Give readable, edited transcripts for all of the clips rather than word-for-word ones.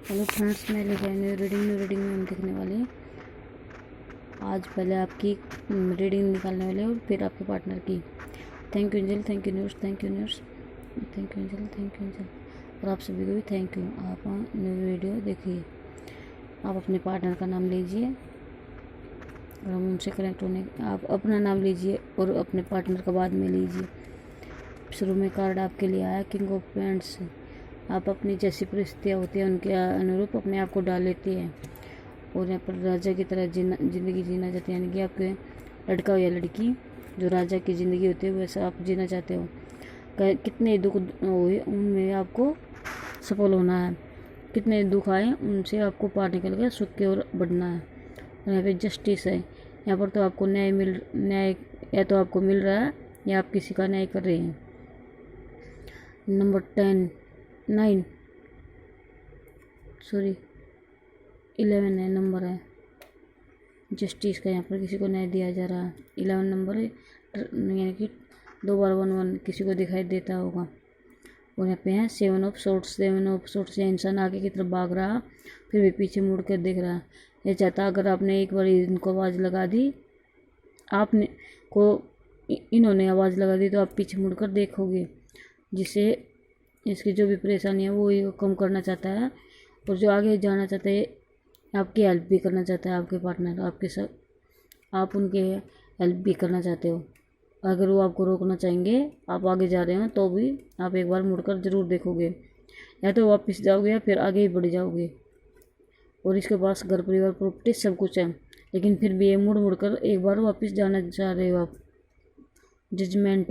Hello friends, मैं लेकर I knew reading में हम देखने वाले हैं। आज पहले आपकी रीडिंग निकालने वाले हैं और फिर आपके पार्टनर की। Thank you angel, thank you news, thank you news, thank you angel, thank you angel. और आप सभी को भी थैंक यू। आप न्यू वीडियो देखिए। आप अपने पार्टनर का नाम लीजिए और हम उनसे कनेक्ट होने, आप अपना नाम लीजिए और अपने पार्टनर का बाद में लीजिए। शुरू में कार्ड आपके लिए आया किंग ऑफ पेंट्स। आप अपनी जैसी परिस्थितियाँ होती हैं उनके अनुरूप अपने आप को डाल लेती हैं और यहाँ पर राजा की तरह ज़िंदगी जीना चाहते हैं। यानी कि आपके लड़का हो या लड़की, जो राजा की ज़िंदगी होती है वैसा आप जीना चाहते हो। कितने दुख हुए उनमें आपको सफल होना है, कितने दुख आए उनसे आपको पार निकल कर सुख की ओर बढ़ना है। और यहाँ पे जस्टिस है। यहाँ पर तो आपको न्याय या तो आपको मिल रहा है या आप किसी का न्याय कर रहे हैं। नंबर 11 नंबर है जस्टिस का। यहाँ पर किसी को न्याय दिया जा रहा है। 11 नंबर है, यानी कि 2 बार 1 किसी को दिखाई देता होगा। और यहाँ पे है 7 ऑफ सोर्ट्स। 7 ऑफ सोर्ट्स, यह इंसान आगे की तरफ भाग रहा फिर भी पीछे मुड़ कर देख रहा है। यह चाहता अगर आपने एक बार इनको आवाज़ लगा दी, आपने को इन्होंने आवाज़ लगा दी तो आप पीछे मुड़कर देखोगे, जिससे इसकी जो भी परेशानी है वो ये कम करना चाहता है। और जो आगे जाना चाहता है, आपकी हेल्प भी करना चाहता है। आपके पार्टनर आपके साथ, आप उनके हेल्प भी करना चाहते हो। अगर वो आपको रोकना चाहेंगे, आप आगे जा रहे हो तो भी आप एक बार मुड़कर ज़रूर देखोगे, या तो वापस जाओगे या फिर आगे ही बढ़ जाओगे। और इसके पास घर परिवार प्रॉपर्टी सब कुछ है, लेकिन फिर भी ये मुड़ कर एक बार वापस जाना चाह रहे हो आप। जजमेंट,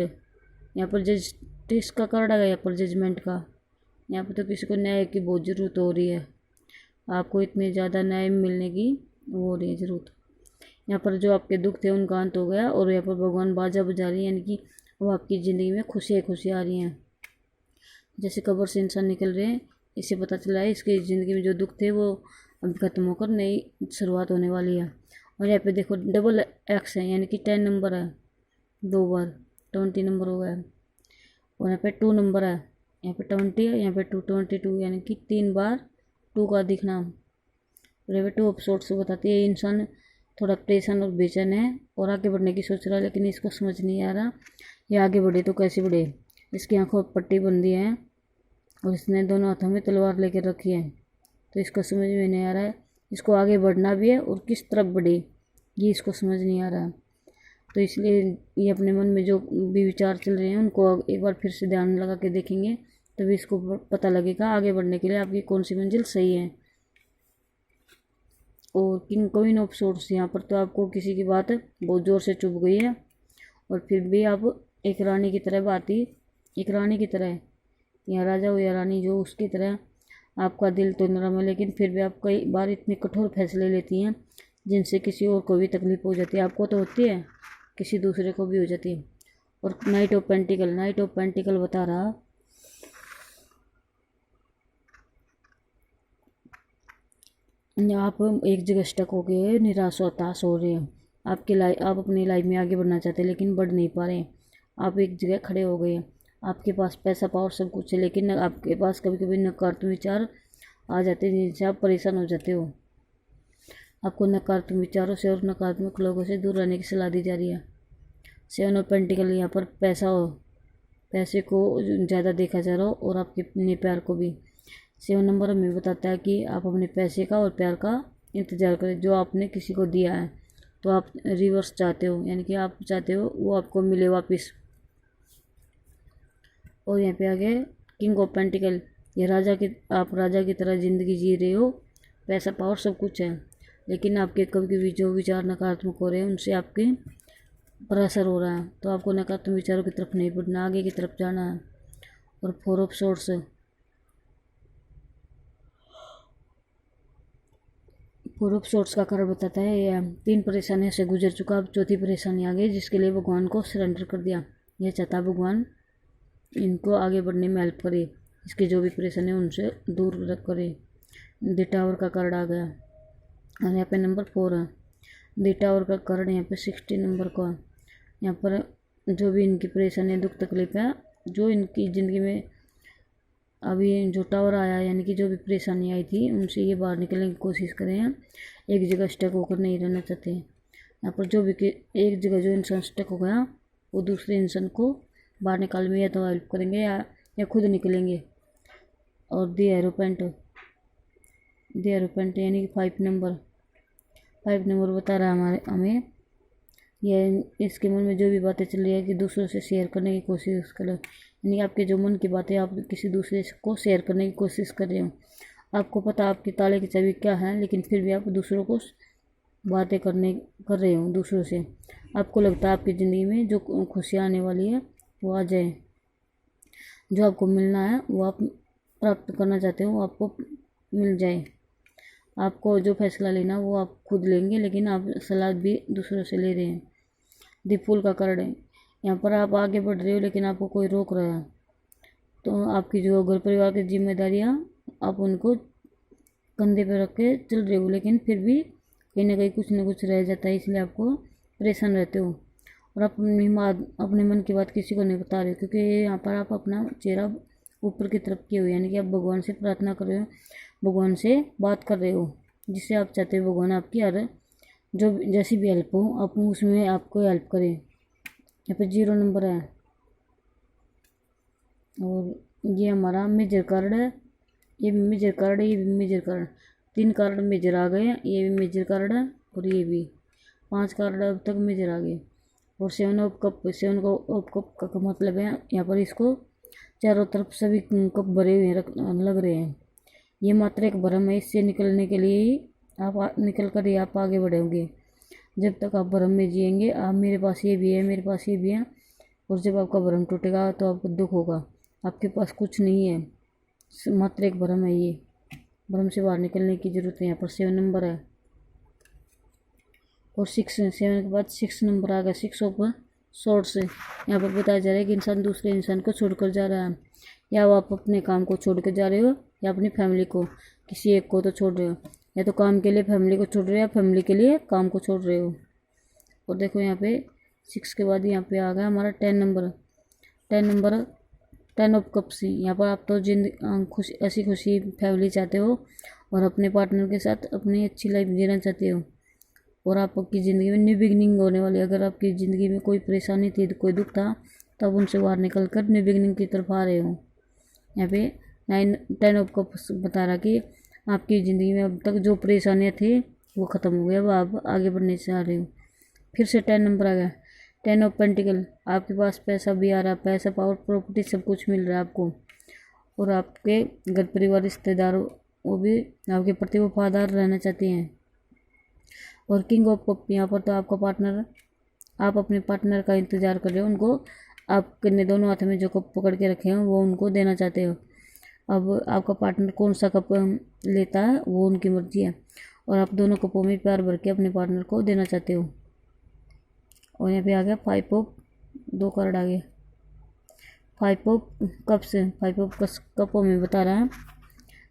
यहाँ पर जस्टिस का कार्ड आ गया, यहाँ पर जजमेंट का। यहाँ पर तो किसी को न्याय की बहुत ज़रूरत हो रही है। आपको इतने ज़्यादा न्याय मिलने की वो हो रही है ज़रूरत। यहाँ पर जो आपके दुख थे उनका अंत हो गया और यहाँ पर भगवान बाजा बजा रही है, यानी कि वो आपकी ज़िंदगी में खुशियाँ आ रही हैं। जैसे कब्र से इंसान निकल रहे हैं, इससे पता चला है इसकी ज़िंदगी में जो दुख थे वो अब खत्म होकर नई शुरुआत होने वाली है। और यहाँ पे देखो डबल एक्स है, यानी कि 10 नंबर है, 2 बार 20 नंबर हो गया। और यहाँ पे 2 नंबर है, यहाँ पे 20 है, यहाँ पे 22, यानी कि 3 बार 2 का दिखना। और यहाँ पे 2 ऑफ सोर्ट्स बताती है इंसान थोड़ा परेशान और बेचैन है और आगे बढ़ने की सोच रहा है, लेकिन इसको समझ नहीं आ रहा ये आगे बढ़े तो कैसे बढ़े। इसकी आंखों पर पट्टी बंधी है और इसने दोनों हाथों में तलवार लेकर रखी है, तो इसको समझ में नहीं आ रहा है इसको आगे बढ़ना भी है और किस तरफ बढ़े, ये इसको समझ नहीं आ रहा है। तो इसलिए ये अपने मन में जो भी विचार चल रहे हैं उनको एक बार फिर से ध्यान लगा के देखेंगे, तभी इसको पता लगेगा आगे बढ़ने के लिए आपकी कौन सी मंजिल सही है। और किंग क्वीन ऑफ सोर्ट्स, यहाँ पर तो आपको किसी की बात बहुत ज़ोर से चुभ गई है और फिर भी आप एक रानी की तरह एक रानी की तरह, या राजा हो या रानी, जो उसकी तरह आपका दिल तो नरम है, लेकिन फिर भी आप कई बार इतने कठोर फैसले लेती हैं जिनसे किसी और को भी तकलीफ हो जाती है। आपको तो होती है, किसी दूसरे को भी हो जाती है। और नाइट ऑफ पेंटिकल बता रहा आप एक जगह स्टक हो गए, निराश और हताश हो रहे हैं। आप अपनी लाइफ में आगे बढ़ना चाहते हैं लेकिन बढ़ नहीं पा रहे हैं। आप एक जगह खड़े हो गए, आपके पास पैसा पावर सब कुछ है, लेकिन आपके पास कभी कभी नकारात्मक विचार आ जाते हैं जिनसे आप परेशान हो जाते हो। आपको नकारात्मक विचारों से और नकारात्मक लोगों से दूर रहने की सलाह दी जा रही है। 7 ऑफ पेंटिकल, यहाँ पर पैसे को ज़्यादा देखा जा रहा हो और आपके अपने प्यार को भी। 7 नंबर हमें बताता है कि आप अपने पैसे का और प्यार का इंतज़ार करें। जो आपने किसी को दिया है तो आप रिवर्स चाहते हो, यानी कि आप चाहते हो वो आपको मिले वापस। और यहाँ पे आगे किंग ऑफ पेंटिकल, ये आप राजा की तरह ज़िंदगी जी रहे हो, पैसा पावर सब कुछ है, लेकिन आपके कभी कभी जो विचार नकारात्मक हो रहे हैं उनसे आपके प्रेशर हो रहा है, तो आपको नकारात्मक विचारों की तरफ नहीं बढ़ना, आगे की तरफ जाना है। और 4 ऑफ सोर्ट्स, 4 ऑफ सोर्ट्स का कारण बताता है यह 3 परेशानियों से गुजर चुका, अब चौथी परेशानी आ गई, जिसके लिए भगवान को सरेंडर कर दिया। यह चाहता भगवान इनको आगे बढ़ने में हेल्प करे, इसकी जो भी परेशानी है उनसे दूर करे। द टावर का कार्ड आ गया और यहाँ पे नंबर 4 है। द टावर का कार्ड यहाँ पे 60 नंबर का। यहाँ पर जो भी इनकी परेशानी दुख तकलीफ है, जो इनकी ज़िंदगी में अभी जो टावर आया यानी कि जो भी परेशानी आई थी उनसे ये बाहर निकलने की कोशिश करें हैं। एक जगह स्टक होकर नहीं रहना चाहते हैं। यहाँ पर जो भी एक जगह जो इंसान स्टक हो गया वो दूसरे इंसान को बाहर निकाल में या तो हेल्प करेंगे या खुद निकलेंगे। और दी एरोपेंट यानी कि 5 नंबर बता रहा है हमें यह इसके मन में जो भी बातें चल रही है कि दूसरों से शेयर करने की कोशिश करें, यानी आपके जो मन की बातें आप किसी दूसरे को शेयर करने की कोशिश कर रहे हो। आपको पता आपके ताले की चाबी क्या है, लेकिन फिर भी आप दूसरों को बातें कर रहे हो दूसरों से। आपको लगता है आपकी ज़िंदगी में जो खुशियाँ आने वाली है वो आ जाए, जो आपको मिलना है वो आप प्राप्त करना चाहते हो वो आपको मिल जाए। आपको जो फैसला लेना वो आप खुद लेंगे, लेकिन आप सलाह भी दूसरों से ले रहे हैं। दी फूल का कार्ड है, यहाँ पर आप आगे बढ़ रहे हो लेकिन आपको कोई रोक रहा है। तो आपकी जो घर परिवार की जिम्मेदारियाँ आप उनको कंधे पर रख के चल रहे हो, लेकिन फिर भी कहीं ना कुछ रह जाता है, इसलिए आपको परेशान रहते हो। और अपने मन की बात किसी को नहीं बता रहे हो, क्योंकि यहाँ पर आप अपना चेहरा ऊपर की तरफ किए हो, यानी कि आप भगवान से प्रार्थना कर रहे हो, भगवान से बात कर रहे हो, जिससे आप चाहते हो भगवान आपकी हर जो जैसी भी हेल्प हो आप उसमें आपको हेल्प करें। यहाँ पे 0 नंबर है और ये हमारा मेजर कार्ड है, ये भी मेजर कार्ड है, ये भी मेजर कार्ड। 3 कार्ड मेजर आ गए, ये भी मेजर कार्ड है और ये भी 5 कार्ड अब तक मेजर आ गए। और 7 ऑफ कप का मतलब है यहाँ पर इसको चारों तरफ सभी कप भरे हुए लग रहे हैं। ये मात्र एक भ्रम है, इससे निकलने के लिए ही आप निकल कर ही आप आगे बढ़ोगे। जब तक आप भ्रम में जिएंगे आप मेरे पास ये भी है, मेरे पास ये भी है, और जब आपका भ्रम टूटेगा तो आपको दुख होगा। आपके पास कुछ नहीं है, मात्र एक भ्रम है। ये भ्रम से बाहर निकलने की ज़रूरत है। यहाँ पर 7 नंबर है और 7 के बाद 6 नंबर आ गया, 6 ऑफ सोर्ड्स। यहाँ पर बताया जा रहा है कि इंसान दूसरे इंसान को छोड़कर जा रहा है, या वो आप अपने काम को छोड़ कर जा रहे हो या अपनी फैमिली को, किसी एक को तो छोड़ रहे हो, या तो काम के लिए फैमिली को छोड़ रहे हो या फैमिली के लिए काम को छोड़ रहे हो। और देखो यहाँ पे 6 के बाद यहाँ पे आ गया हमारा 10 नंबर 10 ऑफ कप्स। यहाँ पर आप तो ऐसी खुशी फैमिली चाहते हो और अपने पार्टनर के साथ अपनी अच्छी लाइफ जीना चाहते हो, और आपकी ज़िंदगी में न्यू बिगनिंग होने वाली है। अगर आपकी ज़िंदगी में कोई परेशानी थी, कोई दुख था, तब उनसे बाहर निकल कर न्यू बिगनिंग की तरफ आ रहे हो। यहाँ पे 10 ऑफ कप्स बता रहा कि आपकी ज़िंदगी में अब तक जो परेशानियाँ थी वो ख़त्म हो गया, अब आप आगे बढ़ने से आ रहे हो। फिर से 10 नंबर आ गया, 10 ऑफ पेंटिकल। आपके पास पैसा भी आ रहा है, पैसा, पावर, प्रॉपर्टी सब कुछ मिल रहा है आपको, और आपके घर परिवार रिश्तेदार वो भी आपके प्रति वफादार रहना चाहते हैं। और किंग ऑफ कप, यहाँ पर तो आपका पार्टनर, आप अपने पार्टनर का इंतज़ार कर रहे हो, उनको आपने दोनों हाथ में जो कप पकड़ के रखे हैं वो उनको देना चाहते हो। अब आपका पार्टनर कौन सा कप लेता है वो उनकी मर्जी है, और आप दोनों कपों में प्यार भर के अपने पार्टनर को देना चाहते हो। और यहाँ पे आ गया 5 ऑफ, 2 कार्ड आ गए 5 ऑफ कप्स। 5 ऑफ कपों में बता रहा है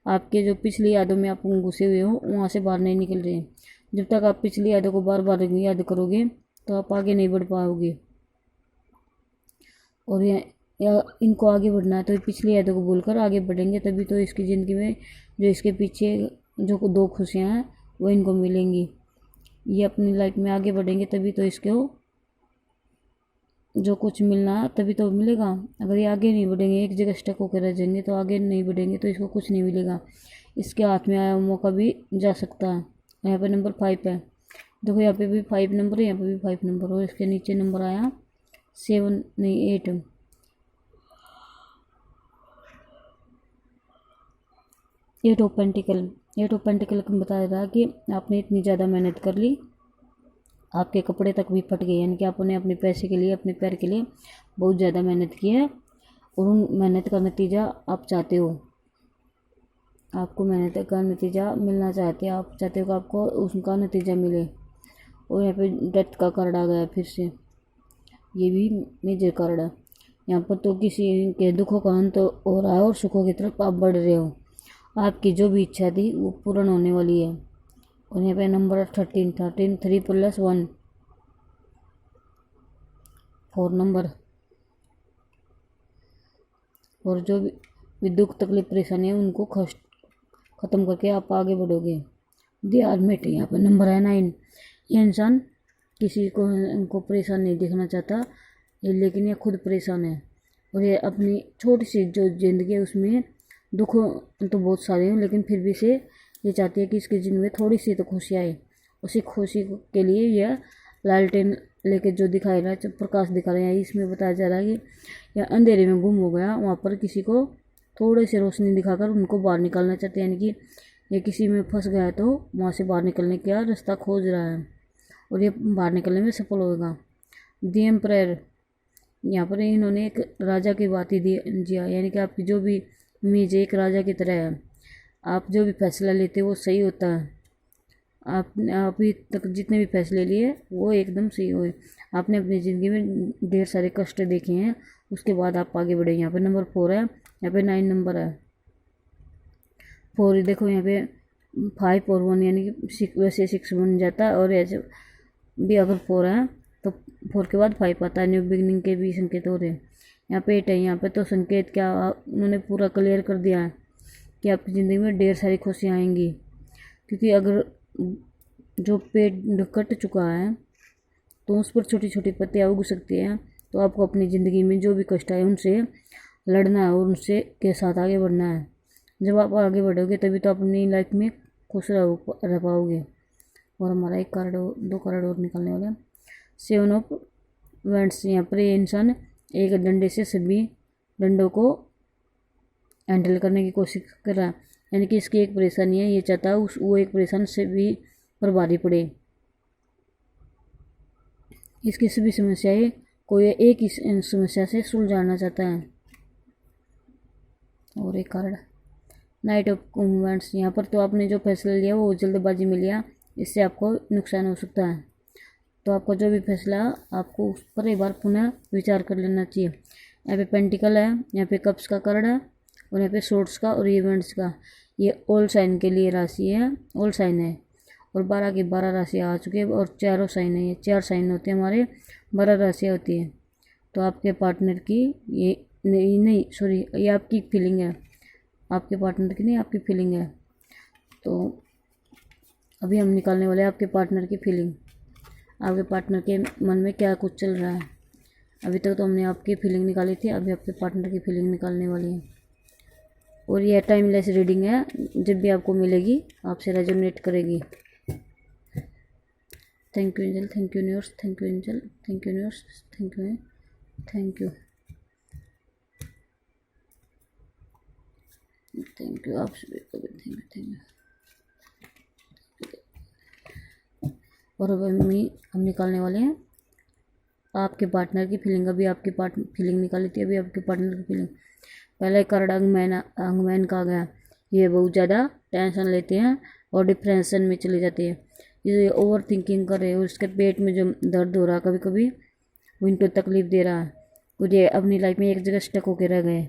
आपके जो पिछली यादों में आप घुसे हुए हो वहाँ से बाहर नहीं निकल रहे हैं। जब तक आप पिछली यादों को बार बार याद करोगे तो आप आगे नहीं बढ़ पाओगे, और या इनको आगे बढ़ना है तो पिछली यादों को भूलकर आगे बढ़ेंगे, तभी तो इसकी ज़िंदगी में जो इसके पीछे जो 2 खुशियाँ हैं वो इनको मिलेंगी। ये अपनी लाइफ में आगे बढ़ेंगे तभी तो इसको जो कुछ मिलना है तभी तो मिलेगा। अगर ये आगे नहीं बढ़ेंगे, एक जगह स्टक होकर रह जाएंगे, तो आगे नहीं बढ़ेंगे तो इसको कुछ नहीं मिलेगा। इसके हाथ में आया मौका भी जा सकता है। यहाँ पे नंबर 5 है, देखो यहाँ पे भी 5 नंबर है, यहाँ पे भी 5 नंबर, और इसके नीचे नंबर आया 7 नहीं 8। 8 ऑफ पेंटिकल। 8 ऑफ पेंटिकल को बताया था कि आपने इतनी ज़्यादा मेहनत कर ली, आपके कपड़े तक भी फट गए, यानी कि आपने अपने पैसे के लिए, अपने पैर के लिए बहुत ज़्यादा मेहनत की है, और उन मेहनत का नतीजा आप चाहते हो। आपको मेहनत का नतीजा मिलना चाहते हैं, आप चाहते हो कि आपको उसका नतीजा मिले। और यहाँ पे डेथ का कार्ड आ गया फिर से, ये भी मेजर कार्ड है। यहाँ पर तो किसी के दुखों का अंत हो रहा है और सुखों की तरफ आप बढ़ रहे हो। आपकी जो भी इच्छा थी वो पूर्ण होने वाली है। और यहाँ पे नंबर 13 3 + 1 4 नंबर। और जो भी भी दुख तकलीफ परेशानी है उनको ख़त्म करके आप आगे बढ़ोगे। दे आर मेट यहाँ पर नंबर है 9। ये इंसान किसी को उनको परेशान नहीं देखना चाहता, लेकिन ये खुद परेशान है और ये अपनी छोटी सी जो ज़िंदगी है उसमें दुख तो बहुत सारे हैं, लेकिन फिर भी से ये चाहती है कि इसकी ज़िंदगी में थोड़ी सी तो खुशी आए। उसी खुशी के लिए यह लालटेन लेके जो दिखाई रहा है, प्रकाश दिखा रहे हैं, इसमें बताया जा रहा है कि यह अंधेरे में गुम हो गया, वहाँ पर किसी को थोड़े से रोशनी दिखाकर उनको बाहर निकालना चाहते हैं। यानी कि ये किसी में फंस गया है तो वहाँ से बाहर निकलने का रास्ता खोज रहा है और ये बाहर निकलने में सफल होगा। दी एम्परर, यहाँ पर इन्होंने एक राजा की बात ही दिया, यानी कि आपकी जो भी इमेज एक राजा की तरह है, आप जो भी फैसला लेते हो वो सही होता है। आप अभी तक जितने भी फैसले लिए वो एकदम सही हुए। आपने अपनी ज़िंदगी में ढेर सारे कष्ट देखे हैं, उसके बाद आप आगे बढ़े। यहाँ पे नंबर 4 है, यहाँ पे 9 नंबर है। 4 देखो यहाँ पे 5 और 1 यानी कि वैसे 6 बन जाता है, और ऐसे भी अगर 4 है तो 4 के बाद 5 आता है, न्यू बिगनिंग के भी संकेत हो रहे हैं। यहाँ पे 8 है, यहाँ पे तो संकेत क्या उन्होंने पूरा क्लियर कर दिया है कि आपकी ज़िंदगी में ढेर सारी खुशियाँ आएंगी, क्योंकि अगर जो पेड़ कट चुका है तो उस पर छोटी छोटी पत्तियाँ उग सकती हैं। तो आपको अपनी ज़िंदगी में जो भी कष्ट आए उनसे लड़ना है और उनसे के साथ आगे बढ़ना है। जब आप आगे बढ़ोगे तभी तो अपनी लाइफ में खुश रह पाओगे। और हमारा 1 कार्ड 2 कार्ड और निकलने वाला है। 7 ऑफ वैंड्स, यहाँ पर ये इंसान एक डंडे से सभी डंडों को हैंडल करने की कोशिश कर रहा है, यानी कि इसकी एक परेशानी है, ये चाहता है वो एक परेशान से भी पर भारी पड़े। इसकी सभी समस्याएं कोई एक ही समस्या से सुलझाना चाहता है। और 1 कार्ड नाइट ऑफ वैंड्स, यहाँ पर तो आपने जो फैसला लिया वो जल्दबाजी में लिया, इससे आपको नुकसान हो सकता है। तो आपका जो भी फैसला आपको उस पर एक बार पुनः विचार कर लेना चाहिए। यहाँ पे पेंटिकल है, यहाँ पे कप्स का कार्ड है, और यहाँ पे सोर्ट्स का और इवेंट्स का। ये ऑल साइन के लिए राशि है, ऑल साइन है, और 12 की 12 राशियाँ आ चुकी है, और चारों साइन है, ये 4 साइन होते हैं हमारे, 12 राशियाँ होती हैं। तो आपके पार्टनर की ये नहीं सॉरी ये आपकी फीलिंग है, आपके पार्टनर की नहीं, आपकी फीलिंग है। तो अभी हम निकालने वाले हैं आपके पार्टनर की फीलिंग। आपके पार्टनर के मन में क्या कुछ चल रहा है। अभी तक तो हमने आपकी फीलिंग निकाली थी, अभी आपके पार्टनर की फीलिंग निकालने वाली है। और यह टाइमलेस रीडिंग है, जब भी आपको मिलेगी आपसे रेजोनेट करेगी। Thank you angel, thank you universe, thank you angel, thank you universe, thank you, thank you, thank you, आप सभी को भी थैंक यू, थैंक यू। और अब हम निकालने वाले हैं आपके पार्टनर की फीलिंग। अभी आपकी फीलिंग निकाली थी, अभी आपके पार्टनर की फीलिंग। पहले कार्ड अंगमैन का आ गया। ये बहुत ज़्यादा टेंशन लेते हैं और डिप्रेशन में चले जाते हैं, ये ओवर थिंकिंग कर रहे हैं, उसके पेट में जो दर्द हो रहा है कभी कभी वो इनको तकलीफ दे रहा है, और ये अपनी लाइफ में एक जगह स्टक होकर रह गए,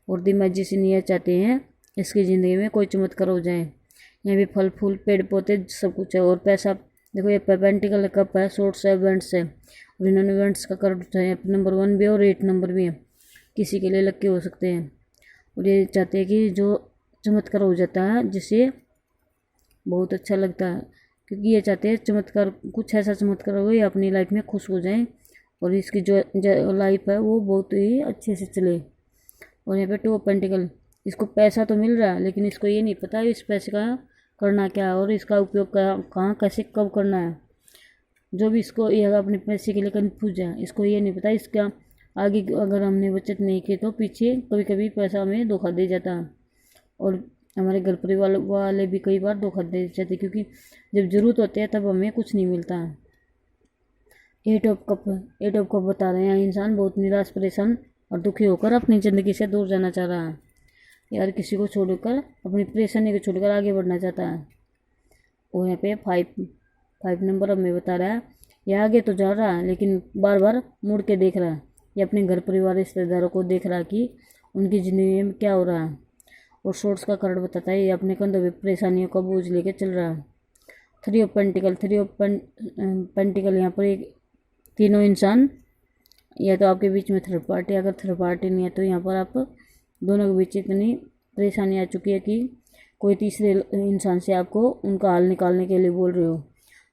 और दिमागी से नहीं चाहते हैं इसकी ज़िंदगी में कोई चमत्कार हो जाए। यहाँ भी फल फूल पेड़ पौधे सब कुछ है, और पैसा देखो, ये पेंटिकल कप है, सोर्ट्स है, वेंट्स है, और इन्होंने वेंट्स का कार्ड उठाया। नंबर 1 भी और 8 नंबर भी है, किसी के लिए लक्की हो सकते हैं। और ये चाहते हैं कि जो चमत्कार हो जाता है जिससे बहुत अच्छा लगता है, क्योंकि ये चाहते हैं चमत्कार, कुछ ऐसा चमत्कार हो ये अपनी लाइफ में खुश हो जाए, और इसकी जो लाइफ है वो बहुत ही अच्छे से चले। और यहाँ पे 2 ऑफ पेंटिकल, इसको पैसा तो मिल रहा है लेकिन इसको ये नहीं पता इस पैसे का करना क्या है और इसका उपयोग कहाँ कैसे कब करना है। जो भी इसको ये अपने पैसे के लिए कन्फ्यूज है, इसको ये नहीं पता इसका आगे अगर हमने बचत नहीं की तो पीछे कभी कभी पैसा हमें धोखा दे जाता है, और हमारे घर परिवार वाले भी कई बार धोखा दे जाते, क्योंकि जब ज़रूरत होती है तब हमें कुछ नहीं मिलता है। 8 ऑफ कप बता रहे हैं इंसान बहुत निराश, परेशान और दुखी होकर अपनी ज़िंदगी से दूर जाना चाह रहा है, यार किसी को छोड़कर अपनी परेशानी को छोड़कर आगे बढ़ना चाहता है। और यहाँ पे 5 नंबर हमें बता रहा है, यह आगे तो जा रहा है लेकिन बार बार मुड़ के देख रहा है, ये अपने घर परिवार रिश्तेदारों को देख रहा है कि उनकी ज़िंदगी में क्या हो रहा है। और सोर्स का कार्ड बताता है ये अपने कंधों पे परेशानियों का बोझ लेके चल रहा है। 3 ऑफ पेंटिकल, यहाँ पर एक तीनों इंसान, या तो आपके बीच में थर्ड पार्टी, अगर थर्ड पार्टी नहीं है तो यहाँ पर आप दोनों के बीच इतनी परेशानी आ चुकी है कि कोई तीसरे इंसान से आपको उनका हाल निकालने के लिए बोल रहे हो।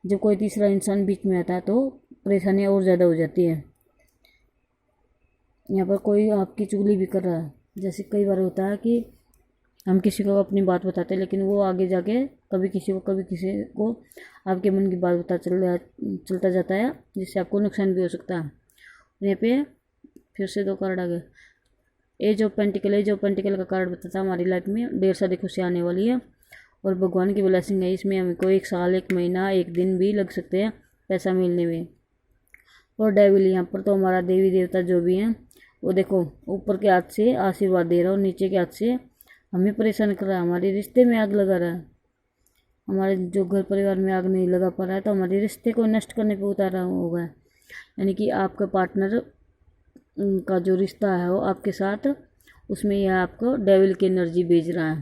जब कोई तीसरा इंसान बीच में आता है तो परेशानियाँ और ज़्यादा हो जाती है। यहाँ पर कोई आपकी चुगली भी कर रहा है। जैसे कई बार होता है कि हम किसी को अपनी बात बताते हैं, लेकिन वो आगे जाके कभी किसी को आपके मन की बात चलता जाता है, जिससे आपको नुकसान भी हो सकता है। यहाँ पे फिर से 2 कार्ड आ गए। एज ऑफ पेंटिकल का कार्ड बताता है हमारी लाइफ में ढेर सारी खुशी आने वाली है और भगवान की ब्लेसिंग है। इसमें हमको 1 साल, 1 महीना, 1 दिन भी लग सकते हैं पैसा मिलने में। और डेविल, यहाँ पर तो हमारा देवी देवता जो भी हैं वो देखो ऊपर के हाथ से आशीर्वाद दे रहा है और नीचे के हाथ से हमें परेशान कर रहा है। हमारे रिश्ते में आग लगा रहा है। हमारे जो घर परिवार में आग नहीं लगा पा रहा है तो हमारे रिश्ते को नष्ट करने पे उतारा होगा। यानी कि आपका पार्टनर का जो रिश्ता है वो आपके साथ, उसमें यह आपको डेविल की एनर्जी भेज रहा है।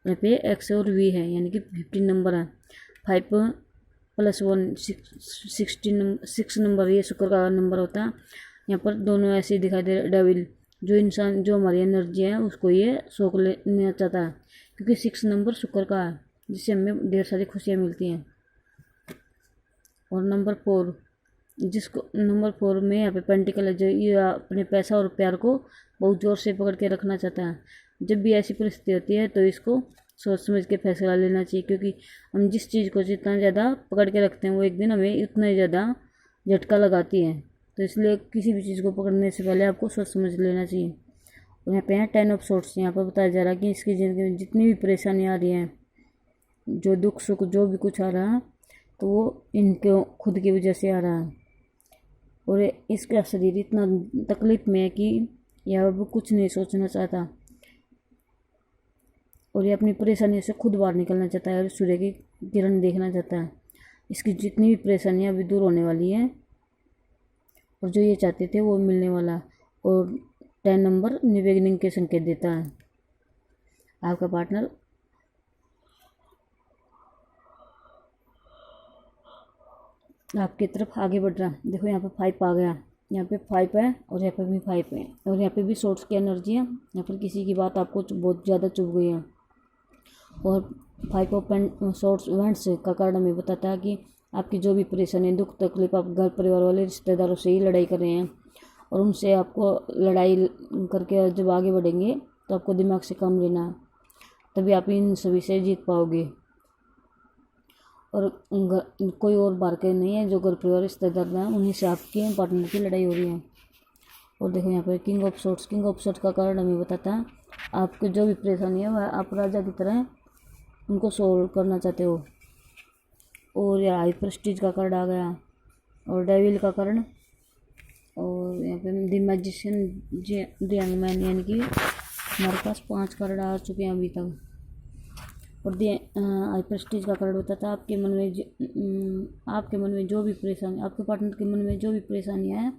यहाँ पे एक्स और वी है, यानी कि 15 नंबर है। 5 + 1 6 नंबर, ये शुक्र का नंबर होता है। यहाँ पर दोनों ऐसे ही दिखाई दे रहे। डेविल जो इंसान, जो हमारी एनर्जी है उसको ये सोख लेना चाहता है, क्योंकि 6 नंबर शुक्र का है, जिससे हमें ढेर सारी खुशियाँ मिलती हैं। और नंबर 4, जिसको नंबर 4 में यहाँ पे पेंटिकल है, जो ये अपने पैसा और प्यार को बहुत ज़ोर से पकड़ के रखना चाहता है। जब भी ऐसी परिस्थिति होती है तो इसको सोच समझ के फैसला लेना चाहिए, क्योंकि हम जिस चीज़ को जितना ज़्यादा पकड़ के रखते हैं वो एक दिन हमें उतना ही ज़्यादा झटका लगाती है। तो इसलिए किसी भी चीज़ को पकड़ने से पहले आपको सोच समझ लेना चाहिए। और यहाँ पे है 10 ऑफ सोर्ट्स। यहाँ पर बताया जा रहा है कि इसकी ज़िंदगी में जितनी भी परेशानी आ रही है, जो दुख सुख जो भी कुछ आ रहा है, तो वो इनके खुद की वजह से आ रहा है। और इसका शरीर इतना तकलीफ में है कि यह अब कुछ नहीं सोचना चाहता और ये अपनी परेशानियों से खुद बाहर निकलना चाहता है और सूर्य की किरण देखना चाहता है। इसकी जितनी भी परेशानियाँ अभी दूर होने वाली हैं और जो ये चाहते थे वो मिलने वाला। और 10 नंबर न्यू बिगिनिंग के संकेत देता है। आपका पार्टनर आपकी तरफ आगे बढ़ रहा है। देखो यहाँ पे 5 आ गया, यहाँ पे 5 है और यहाँ पे भी 5 है और यहाँ पे भी सोर्स की एनर्जी है। यहाँ पर किसी की बात आपको बहुत ज़्यादा चुभ गई है। और 5 ऑफ सोर्स इवेंट्स का कारण हमें बताता है कि आपकी जो भी परेशानी, दुख तकलीफ, आप घर परिवार वाले रिश्तेदारों से ही लड़ाई कर रहे हैं और उनसे आपको लड़ाई करके जब आगे बढ़ेंगे तो आपको दिमाग से काम लेना है, तभी आप इन सभी से जीत पाओगे। और कोई और बाहर के नहीं है, जो घर परिवार रिश्तेदार हैं उन्हीं से आपके पार्टनर की लड़ाई हो रही है। और देखो यहाँ पर किंग ऑफ सोर्ट्स का कारण हमें बताता है आपकी जो भी परेशानी है वह आप राजा की तरह उनको सोल्व करना चाहते हो। और यह हाई प्रेस्टीज का कार्ड आ गया और डेविल का कार्ड। और यहाँ पे the magician, the young man, यानी कि हमारे पास 5 कार्ड आ चुके हैं अभी तक। और हाई प्रेस्टीज का कार्ड होता था आपके मन में जो भी परेशानी, आपके पार्टनर के मन में जो भी परेशानियाँ हैं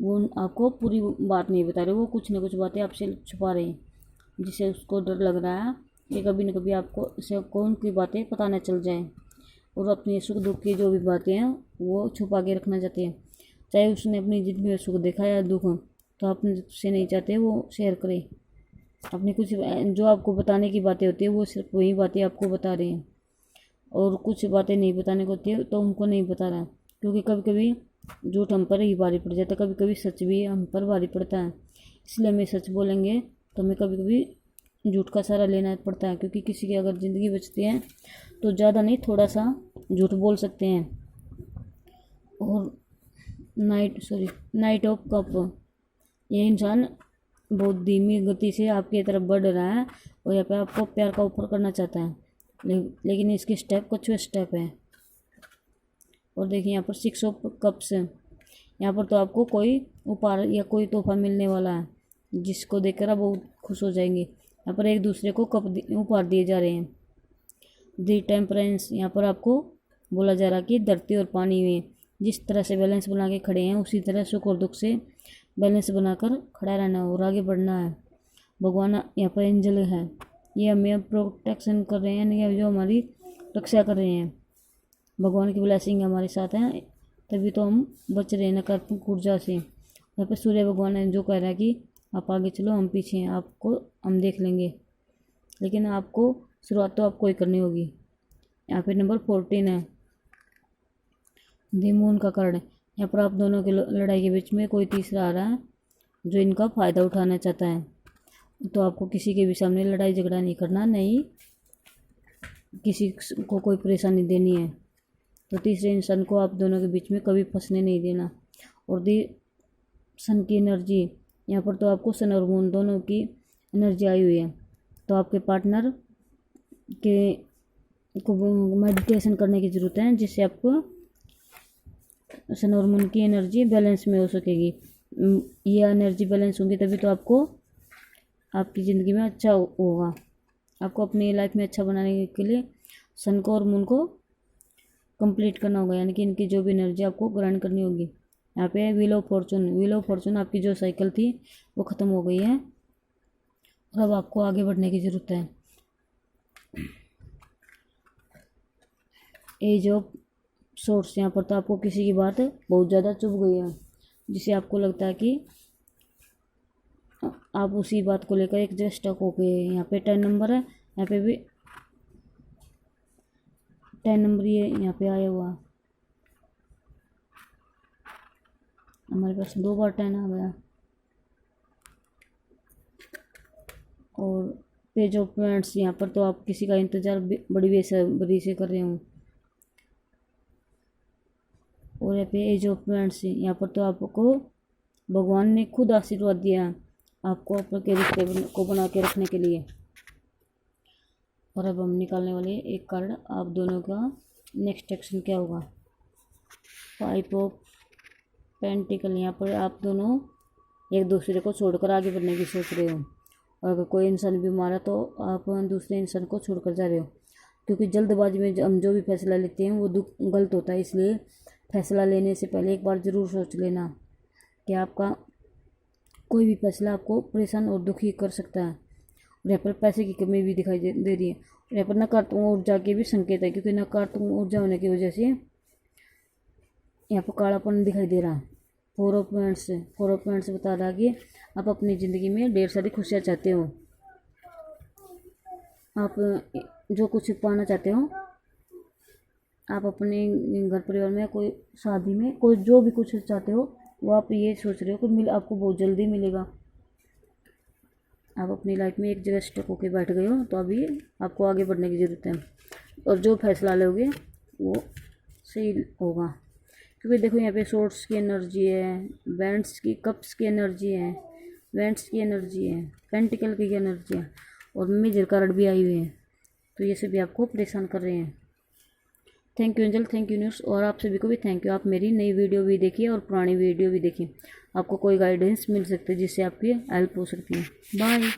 वो आपको पूरी बात नहीं बता रहे, वो कुछ ना कुछ बातें आपसे छुपा रहे हैं, जिससे उसको डर लग रहा है कि कभी न कभी आपको से कौन की बातें पता न चल जाए। और अपनी सुख दुख की जो भी बातें हैं वो छुपा के रखना चाहते हैं। चाहे उसने अपनी ज़िंदगी में सुख देखा या दुख, तो आप से नहीं चाहते वो शेयर करे। अपनी कुछ जो आपको बताने की बातें होती है वो सिर्फ वही बातें आपको बता रहे हैं, और कुछ बातें नहीं बताने को होती है तो उनको नहीं बता रहा, क्योंकि कभी कभी झूठ हम पर ही भारी पड़ जाता है, कभी कभी सच भी हम पर भारी पड़ता है। इसलिए हमें सच बोलेंगे तो हमें कभी कभी झूठ का सहारा लेना पड़ता है, क्योंकि किसी की अगर ज़िंदगी बचती है तो ज़्यादा नहीं, थोड़ा सा झूठ बोल सकते हैं। और नाइट ऑफ कप, ये इंसान बहुत धीमी गति से आपकी तरफ बढ़ रहा है और यहाँ पे आपको प्यार का ऊपर करना चाहता है, लेकिन इसके स्टेप कुछ स्टेप है। और देखिए यहाँ पर 6 ऑफ कप्स है। यहाँ पर तो आपको कोई उपहार या कोई तोहफा मिलने वाला है, जिसको देखकर आप बहुत खुश हो जाएंगे। यहाँ पर एक दूसरे को कप उपहार दिए जा रहे हैं। दी टेम्परेंस, यहाँ पर आपको बोला जा रहा है कि धरती और पानी में जिस तरह से बैलेंस बना के खड़े हैं, उसी तरह सुख और दुख से बैलेंस बनाकर खड़ा रहना और आगे बढ़ना है। भगवान यहाँ पर एंजल है, ये हमें प्रोटेक्शन कर रहे हैं, ये जो हमारी रक्षा कर रहे हैं। भगवान की ब्लेसिंग हमारे साथ है, तभी तो हम बच रहे हैं नकारात्मक ऊर्जा से। यहाँ पर सूर्य भगवान है जो कह रहा है कि आप आगे चलो, हम पीछे हैं, आपको हम देख लेंगे, लेकिन आपको शुरुआत तो आपको ही करनी होगी। यहाँ पे नंबर 14 है, द मून का कार्ड है। यहाँ पर आप दोनों की लड़ाई के बीच में कोई तीसरा आ रहा है जो इनका फ़ायदा उठाना चाहता है। तो आपको किसी के भी सामने लड़ाई झगड़ा नहीं करना, नहीं किसी को कोई परेशानी देनी है। तो तीसरे इंसान को आप दोनों के बीच में कभी फंसने नहीं देना। और दी सन की एनर्जी, यहाँ पर तो आपको सन और मून दोनों की एनर्जी आई हुई है। तो आपके पार्टनर के को मेडिटेशन करने की ज़रूरत है, जिससे आपको सन और मून की एनर्जी बैलेंस में हो सकेगी। ये एनर्जी बैलेंस होगी तभी तो आपको आपकी ज़िंदगी में अच्छा होगा। आपको अपनी लाइफ में अच्छा बनाने के लिए सन को और मून को कंप्लीट करना होगा, यानी कि इनकी जो भी एनर्जी आपको ग्रहण करनी होगी। यहाँ पे wheel of Fortune, wheel of Fortune आपकी जो साइकिल थी वो ख़त्म हो गई है और अब आपको आगे बढ़ने की ज़रूरत है। एज ऑफ सोर्स, यहाँ पर तो आपको किसी की बात बहुत ज़्यादा चुभ गई है, जिसे आपको लगता है कि आप उसी बात को लेकर एक जगह स्टक हो गए। यहाँ पे 10 नंबर है, यहाँ पे भी 10 नंबर ये यहाँ पे आया हुआ, हमारे पास 2 बार 10 आ गया। और पेज ऑफ पेंट्स, यहाँ पर तो आप किसी का इंतज़ार बड़ी बेसब्री से कर रहे हो। और यहाँ पे एज ऑफ पेंट्स, यहाँ पर तो आपको भगवान ने खुद आशीर्वाद दिया है आपको आपके रिश्ते को बना के रखने के लिए। और अब हम निकालने वाले एक कार्ड, आप दोनों का नेक्स्ट एक्शन क्या होगा। 5 ऑफ पेंटिकल, यहाँ पर आप दोनों एक दूसरे को छोड़कर आगे बढ़ने की सोच रहे हो। और अगर कोई इंसान बीमार है तो आप दूसरे इंसान को छोड़कर जा रहे हो, क्योंकि जल्दबाजी में हम जो भी फैसला लेते हैं वो गलत होता है। इसलिए फैसला लेने से पहले एक बार ज़रूर सोच लेना कि आपका कोई भी फैसला आपको परेशान और दुखी कर सकता है। और यहाँ पर पैसे की कमी भी दिखाई दे रही है। और यहाँ पर नकारात्मक ऊर्जा के भी संकेत है, क्योंकि नकारात्मक ऊर्जा होने की वजह से यहाँ पर कालापन दिखाई दे रहा है। 4 ऑफ पॉइंट्स बता रहा है कि आप अपनी ज़िंदगी में ढेर सारी खुशियाँ चाहते हो। आप जो कुछ पाना चाहते हो, आप अपने घर परिवार में, कोई शादी में, कोई जो भी कुछ चाहते हो वो आप ये सोच रहे हो कि आपको बहुत जल्दी मिलेगा। आप अपनी लाइफ में एक जगह स्टक होकर बैठ गए हो, तो अभी आपको आगे बढ़ने की ज़रूरत है। और जो फैसला लोगे वो सही होगा, क्योंकि देखो यहाँ पे सोर्ट्स की एनर्जी है, बैंड्स की, कप्स की एनर्जी है, बैंड्स की एनर्जी है, पेंटिकल की एनर्जी है, और मेजर कार्ड भी आई हुई है। तो ये सभी आपको परेशान कर रहे हैं। Thank you angel, thank you news, और आप सभी को भी थैंक यू। आप मेरी नई वीडियो भी देखिए और पुरानी वीडियो भी देखिए, आपको कोई गाइडेंस मिल सकती है जिससे आपकी हेल्प हो सकती है। बाय।